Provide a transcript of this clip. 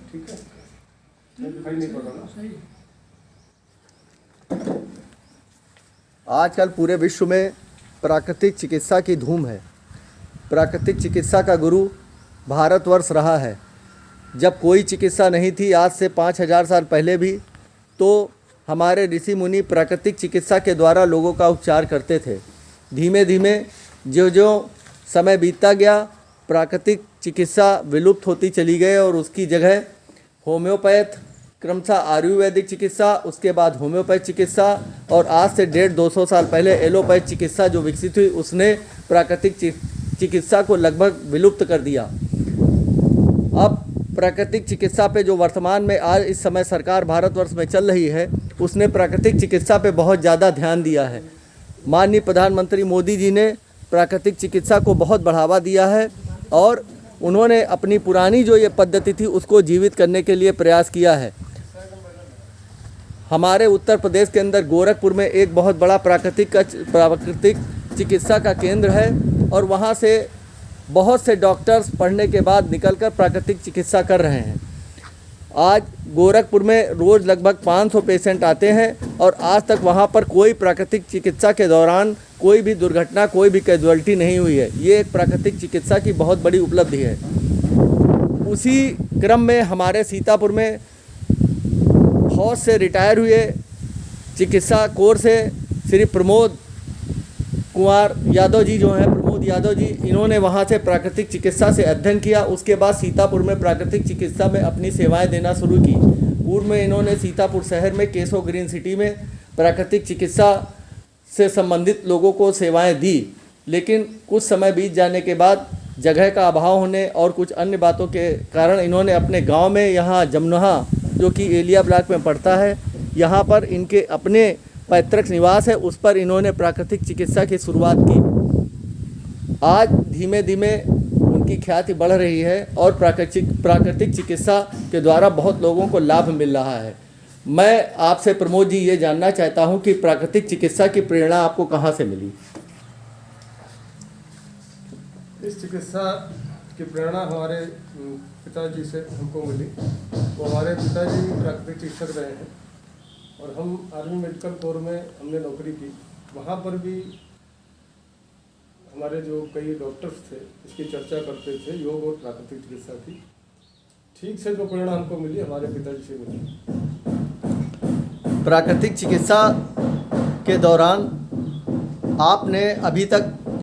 ठीक है, दिखाई नहीं पड़ रहा ना। आजकल पूरे विश्व में प्राकृतिक चिकित्सा की धूम है। प्राकृतिक चिकित्सा का गुरु भारतवर्ष रहा है। जब कोई चिकित्सा नहीं थी, आज से 5000 साल पहले भी, तो हमारे ऋषि मुनि प्राकृतिक चिकित्सा के द्वारा लोगों का उपचार करते थे। धीमे धीमे जो जो समय बीतता गया, प्राकृतिक चिकित्सा विलुप्त होती चली गई और उसकी जगह होम्योपैथ, क्रमशः आयुर्वेदिक चिकित्सा, उसके बाद होम्योपैथ चिकित्सा और आज से 150-200 साल पहले एलोपैथ चिकित्सा जो विकसित हुई, उसने प्राकृतिक चिकित्सा को लगभग विलुप्त कर दिया। अब प्राकृतिक चिकित्सा पे जो वर्तमान में आज इस समय सरकार भारतवर्ष में चल रही है, उसने प्राकृतिक चिकित्सा पे बहुत ज़्यादा ध्यान दिया है। माननीय प्रधानमंत्री मोदी जी ने प्राकृतिक चिकित्सा को बहुत बढ़ावा दिया है और उन्होंने अपनी पुरानी जो ये पद्धति थी उसको जीवित करने के लिए प्रयास किया है। हमारे उत्तर प्रदेश के अंदर गोरखपुर में एक बहुत बड़ा प्राकृतिक चिकित्सा का केंद्र है और वहाँ से बहुत से डॉक्टर्स पढ़ने के बाद निकलकर प्राकृतिक चिकित्सा कर रहे हैं। आज गोरखपुर में रोज़ लगभग 500 पेशेंट आते हैं और आज तक वहाँ पर कोई प्राकृतिक चिकित्सा के दौरान कोई भी दुर्घटना, कोई भी कैजुअल्टी नहीं हुई है। ये एक प्राकृतिक चिकित्सा की बहुत बड़ी उपलब्धि है। उसी क्रम में हमारे सीतापुर में फौज से रिटायर हुए चिकित्सा कोर्स से श्री प्रमोद कुमार यादव जी जो हैं, प्रमोद यादव जी, इन्होंने वहाँ से प्राकृतिक चिकित्सा से अध्ययन किया। उसके बाद सीतापुर में प्राकृतिक चिकित्सा में अपनी सेवाएं देना शुरू की। पूर्व में इन्होंने सीतापुर शहर में केशव ग्रीन सिटी में प्राकृतिक चिकित्सा से संबंधित लोगों को सेवाएं दी, लेकिन कुछ समय बीत जाने के बाद जगह का अभाव होने और कुछ अन्य बातों के कारण इन्होंने अपने गाँव में, यहाँ जमनोहा जो कि एलिया ब्लॉक में पड़ता है, यहाँ पर इनके अपने पैतृक निवास है, उस पर इन्होंने प्राकृतिक चिकित्सा की शुरुआत की। आज धीमे धीमे उनकी ख्याति बढ़ रही है और प्राकृतिक चिकित्सा के द्वारा बहुत लोगों को लाभ मिल रहा है। मैं आपसे प्रमोद जी ये जानना चाहता हूं कि प्राकृतिक चिकित्सा की प्रेरणा आपको कहां से मिली? इस चिकित्सा की प्रेरणा हमारे पिताजी से हमको मिली। वो हमारे पिताजी प्राकृतिक चिकित्सक रहे हैं और हम आर्मी मेडिकल कोर में हमने नौकरी की। वहाँ पर भी हमारे जो कई डॉक्टर्स थे इसकी चर्चा करते थे, योग और प्राकृतिक चिकित्सा की। ठीक से जो प्रेरणा हमको मिली हमारे पिताजी से मिली। प्राकृतिक चिकित्सा के दौरान आपने अभी तक